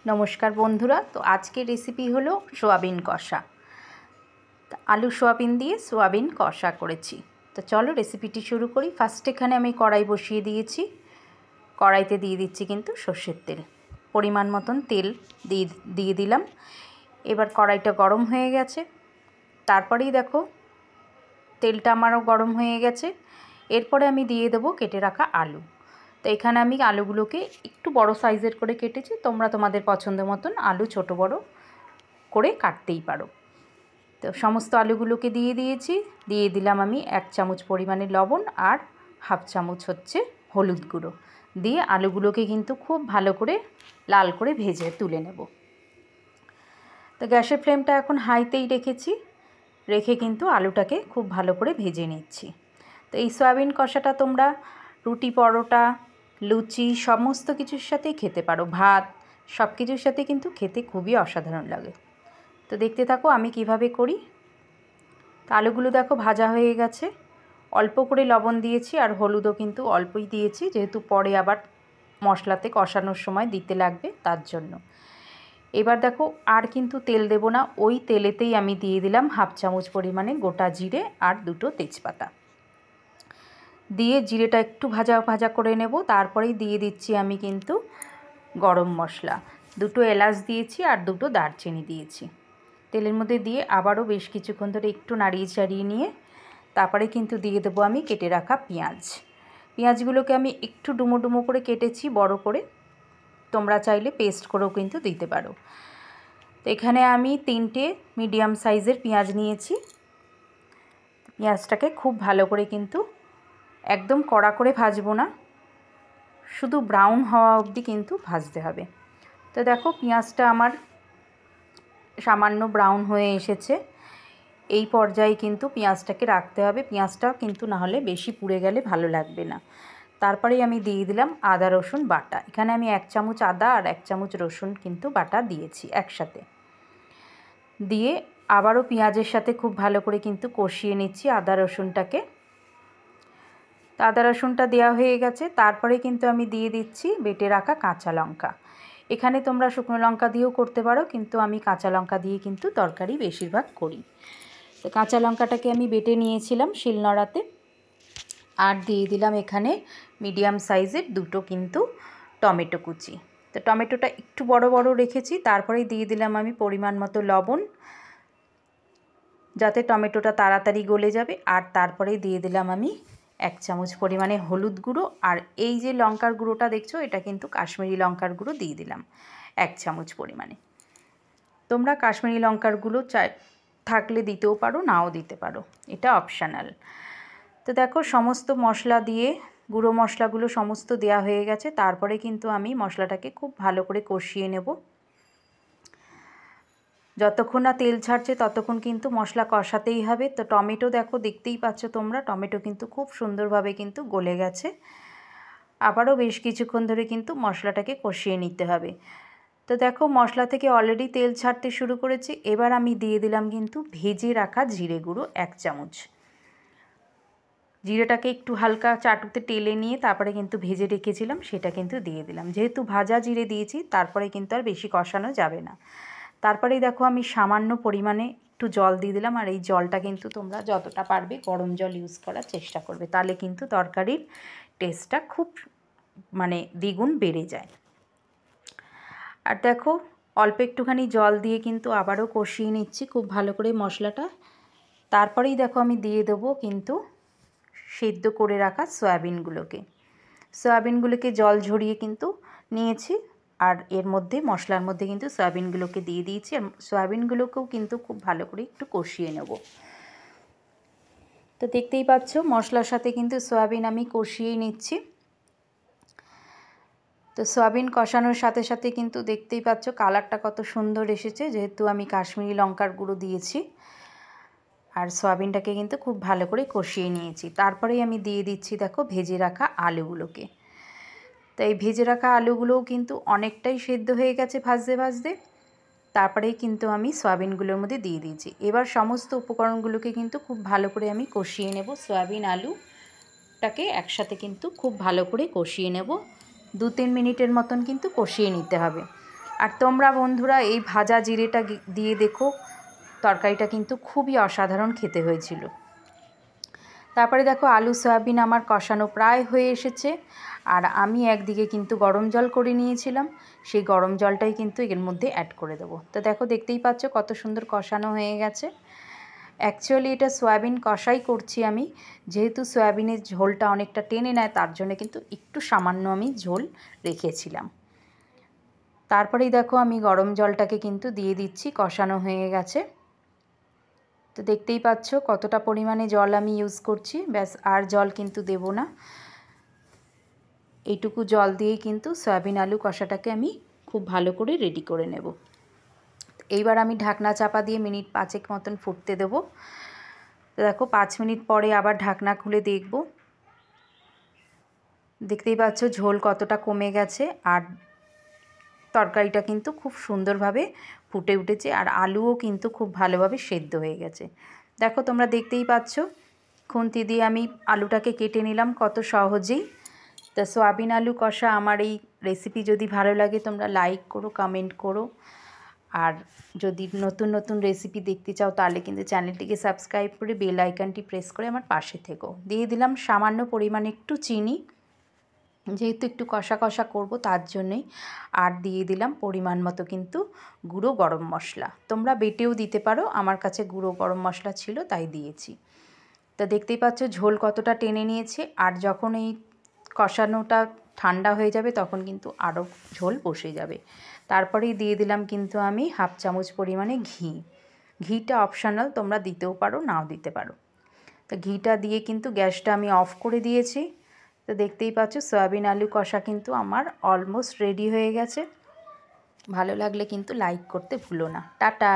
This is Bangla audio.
नमस्कार बंधुरा। तो आज के रेसिपि हलो सोयाबिन कषा। आलू सोयाबिन दिए सोयाबिन कषा करेছি। तो चलो रेसिपिटी शुरू करी। फार्स्ट एखाने आमी कड़ाई बसिए दिएছি। कड़ाईते दिए दिচ্ছি किन्तु सर्षेर तेल, परिमाण मतन तेल दिए दिलाम। एबार कड़ाईटा गरम हये गेছে, तारपरेই देखो तेलटा आमारो गरम हये गेছে। एरपरे आमी दिए देबो केटे राखा आलू। तो एखाने आमी आलूगुलोके एकटू बड़ो साइजेर करे केटेছি, तोमरा तोमादेर पछंद मतन आलू छोटो बड़ो करे काटतेई पारो। तो समस्त आलूगुलोके दिए दिएছি, दिए दिलाम आमी 1 चामच परिमाणे लवण और हाफ चामच होच्छे हलुद गुঁড়ো दिए आलूगुलोके किन्तु खूब भालो करे लाल करे भेजे तुले नेब। तो गैसेर फ्लेमटा एखन हाईतेई रेखेছি, रेखे किन्तु आलूटाके खूब भालो करे भेजे निচ্ছি। तो এই সয়াবিন কষাটা তোমরা রুটি পরোটা লুচি সমস্ত কিছুর সাথেই খেতে পারো, ভাত সব কিছুর সাথে কিন্তু খেতে খুবই অসাধারণ লাগে। তো দেখতে থাকো আমি কিভাবে করি। তো আলুগুলো দেখো ভাজা হয়ে গেছে, অল্প করে লবণ দিয়েছি আর হলুদও কিন্তু অল্পই দিয়েছি, যেহেতু পরে আবার মশলাতে কষানোর সময় দিতে লাগবে তার জন্য। এবার দেখো আর কিন্তু তেল দেব না, ওই তেলেতেই আমি দিয়ে দিলাম হাফ চামচ পরিমাণে গোটা জিরে আর দুটো তেজপাতা দিয়ে জিরেটা একটু ভাজা ভাজা করে নেব। তারপরেই দিয়ে দিচ্ছি আমি কিন্তু গরম মশলা, দুটো এলাচ দিয়েছি আর দুটো দারচিনি দিয়েছি। তেলের মধ্যে দিয়ে আবারও বেশ কিছুক্ষণ ধরে একটু নাড়িয়ে চাড়িয়ে নিয়ে তারপরে কিন্তু দিয়ে দেবো আমি কেটে রাখা পেঁয়াজ। পেঁয়াজগুলোকে আমি একটু ডুমো ডুমো করে কেটেছি বড় করে, তোমরা চাইলে পেস্ট করেও কিন্তু দিতে পারো। তো এখানে আমি 3টে মিডিয়াম সাইজের পেঁয়াজ নিয়েছি। পেঁয়াজটাকে খুব ভালো করে কিন্তু একদম কড়া করে ভাজবো না, শুধু ব্রাউন হওয়া অবধি কিন্তু ভাজতে হবে। তো দেখো পেঁয়াজটা আমার সামান্য ব্রাউন হয়ে এসেছে, এই পর্যায়ে কিন্তু পেঁয়াজটাকে রাখতে হবে। পেঁয়াজটা কিন্তু না হলে বেশি পুড়ে গেলে ভালো লাগবে না। তারপরেই আমি দিয়ে দিলাম আদা রসুন বাটা। এখানে আমি 1 চামচ আদা আর 1 চামচ রসুন কিন্তু বাটা দিয়েছি একসাথে। দিয়ে আবারও পেঁয়াজের সাথে খুব ভালো করে কিন্তু কষিয়ে নিচ্ছি আদা রসুনটাকে। আদা রসুনটা দেওয়া হয়ে গেছে, তারপরে কিন্তু আমি দিয়ে দিচ্ছি বেটে রাখা কাঁচা লঙ্কা। এখানে তোমরা শুকনো লঙ্কা দিয়েও করতে পারো, কিন্তু আমি কাঁচা লঙ্কা দিয়ে কিন্তু তরকারি বেশিরভাগ করি। তো কাঁচা লঙ্কাটাকে আমি বেটে নিয়েছিলাম শিলনোড়াতে, আর দিয়ে দিলাম এখানে মিডিয়াম সাইজের দুটো কিন্তু টমেটো কুচি। তো টমেটোটা একটু বড় বড় রেখেছি। তারপরেই দিয়ে দিলাম আমি পরিমাণ মতো লবণ, যাতে টমেটোটা তাড়াতাড়ি গলে যাবে। আর তারপরেই দিয়ে দিলাম আমি 1 চামচ পরিমাণে হলুদ গুঁড়ো, আর এই যে লঙ্কার গুঁড়োটা দেখছো এটা কিন্তু কাশ্মীরি লঙ্কার গুঁড়ো দিয়ে দিলাম 1 চামচ পরিমাণে। তোমরা কাশ্মীরি লঙ্কার গুঁড়ো থাকলে দিতেও পারো, নাও দিতে পারো, এটা অপশনাল। তো দেখো সমস্ত মশলা দিয়ে গুঁড়ো মশলাগুলো সমস্ত দেয়া হয়ে গেছে। তারপরে কিন্তু আমি মশলাটাকে খুব ভালো করে কষিয়ে নেব। যতক্ষণ না তেল ছাড়ছে ততক্ষণ কিন্তু মশলা কষাতেই হবে। তো টমেটো দেখো দেখতেই পাচ্ছ তোমরা, টমেটো কিন্তু খুব সুন্দরভাবে কিন্তু গলে গেছে। আবারও বেশ কিছুক্ষণ ধরে কিন্তু মশলাটাকে কষিয়ে নিতে হবে। তো দেখো মশলা থেকে অলরেডি তেল ছাড়তে শুরু করেছে। এবার আমি দিয়ে দিলাম কিন্তু ভেজে রাখা জিরে গুঁড়ো 1 চামচ। জিরেটাকে একটু হালকা চাটুতে টেলে নিয়ে তারপরে কিন্তু ভেজে রেখেছিলাম, সেটা কিন্তু দিয়ে দিলাম। যেহেতু ভাজা জিরে দিয়েছি তারপরে কিন্তু আর বেশি কষানো যাবে না। তারপরেই দেখো আমি সামান্য পরিমাণে একটু জল দিয়ে দিলাম, আর এই জলটা কিন্তু তোমরা যতটা পারবে গরম জল ইউজ করার চেষ্টা করবে, তাহলে কিন্তু তরকারির টেস্টটা খুব দ্বিগুণ বেড়ে যায়। আর দেখো অল্প একটুখানি জল দিয়ে কিন্তু আবারও কষিয়ে নিচ্ছি খুব ভালো করে মশলাটা। তারপরেই দেখো আমি দিয়ে দেবো কিন্তু সেদ্ধ করে রাখা সয়াবিনগুলোকে জল ঝরিয়ে কিন্তু নিয়েছি, আর এর মধ্যে মশলার মধ্যে কিন্তু সয়াবিনগুলোকে দিয়ে দিয়েছি। আর সয়াবিনগুলোকেও কিন্তু খুব ভালো করে একটু কষিয়ে নেব। তো দেখতেই পাচ্ছ মশলার সাথে কিন্তু সয়াবিন আমি কষিয়েই নিচ্ছি। তো সয়াবিন কষানোর সাথে সাথে কিন্তু দেখতেই পাচ্ছ কালারটা কত সুন্দর এসেছে, যেহেতু আমি কাশ্মীরি লঙ্কার গুঁড়ো দিয়েছি। আর সয়াবিনটাকে কিন্তু খুব ভালো করে কষিয়ে নিয়েছি। তারপরেই আমি দিয়ে দিচ্ছি দেখো ভেজে রাখা আলুগুলোকে। তো এই ভেজে রাখা আলুগুলোও কিন্তু অনেকটাই সেদ্ধ হয়ে গেছে ভাজতে ভাজতে। তারপরেই কিন্তু আমি সয়াবিনগুলোর মধ্যে দিয়ে দিয়েছি। এবার সমস্ত উপকরণগুলোকে কিন্তু খুব ভালো করে আমি কষিয়ে নেব। সয়াবিন আলুটাকে একসাথে কিন্তু খুব ভালো করে কষিয়ে নেব। 2-3 মিনিটের মতন কিন্তু কষিয়ে নিতে হবে। আর তোমরা বন্ধুরা এই ভাজা জিরেটা দিয়ে দেখো, তরকারিটা কিন্তু খুবই অসাধারণ খেতে হয়েছিল। তারপরে দেখো আলু সয়াবিন আমার কষানো প্রায় হয়ে এসেছে, আর আমি একদিকে কিন্তু গরম জল করে নিয়েছিলাম, সেই গরম জলটাই কিন্তু এর মধ্যে অ্যাড করে দেবো। তো দেখো দেখতেই পাচ্ছ কত সুন্দর কষানো হয়ে গেছে। অ্যাকচুয়ালি এটা সয়াবিন কষাই করছি আমি, যেহেতু সয়াবিনের ঝোলটা অনেকটা টেনে নেয় তার জন্য কিন্তু একটু সামান্য আমি ঝোল রেখেছিলাম। তারপরেই দেখো আমি গরম জলটাকে কিন্তু দিয়ে দিচ্ছি, কষানো হয়ে গেছে। তো দেখতেই পাচ্ছ কতটা পরিমাণে জল আমি ইউজ করছি, ব্যাস আর জল কিন্তু দেব না। এইটুকু জল দিয়েই কিন্তু সয়াবিন আলু কষাটাকে আমি খুব ভালো করে রেডি করে নেব। এইবার আমি ঢাকনা চাপা দিয়ে মিনিট 5 মতন ফুটতে দেব। তো দেখো 5 মিনিট পরে আবার ঢাকনা খুলে দেখব। দেখতেই পাচ্ছ ঝোল কতটা কমে গেছে, আর তরকারিটা কিন্তু খুব সুন্দরভাবে ফুটে উঠেছে, আর আলুও কিন্তু খুব ভালোভাবে সেদ্ধ হয়ে গেছে। দেখো তোমরা দেখতেই পাচ্ছ, খুন্তি দিয়ে আমি আলুটাকে কেটে নিলাম কত সহজেই। তা সয়াবিন আলু কষা আমার এই রেসিপি যদি ভালো লাগে তোমরা লাইক করো, কমেন্ট করো, আর যদি নতুন নতুন রেসিপি দেখতে চাও তাহলে কিন্তু চ্যানেলটিকে সাবস্ক্রাইব করে বেল আইকনটি প্রেস করে আমার পাশে থেকো। দিয়ে দিলাম সামান্য পরিমাণে একটু চিনি, যেহেতু একটু কষা কষা করব তার জন্যই। আর দিয়ে দিলাম পরিমাণ মতো কিন্তু গুঁড়ো গরম মশলা, তোমরা বেটেও দিতে পারো, আমার কাছে গুঁড়ো গরম মশলা ছিল তাই দিয়েছি। তো দেখতেই পাচ্ছ ঝোল কতটা টেনে নিয়েছে, আর যখন এই কষানোটা ঠান্ডা হয়ে যাবে তখন কিন্তু আরও ঝোল বসে যাবে। তারপরেই দিয়ে দিলাম কিন্তু আমি হাফ চামচ পরিমাণে ঘি। ঘিটা অপশনাল, তোমরা দিতেও পারো নাও দিতে পারো। তো ঘিটা দিয়ে কিন্তু গ্যাসটা আমি অফ করে দিয়েছি। তো দেখতেই পাচ্ছ সয়াবিন আলু কষা কিন্তু আমার অলমোস্ট রেডি হয়ে গেছে। ভালো লাগলে কিন্তু লাইক করতে ভুলো না। টাটা।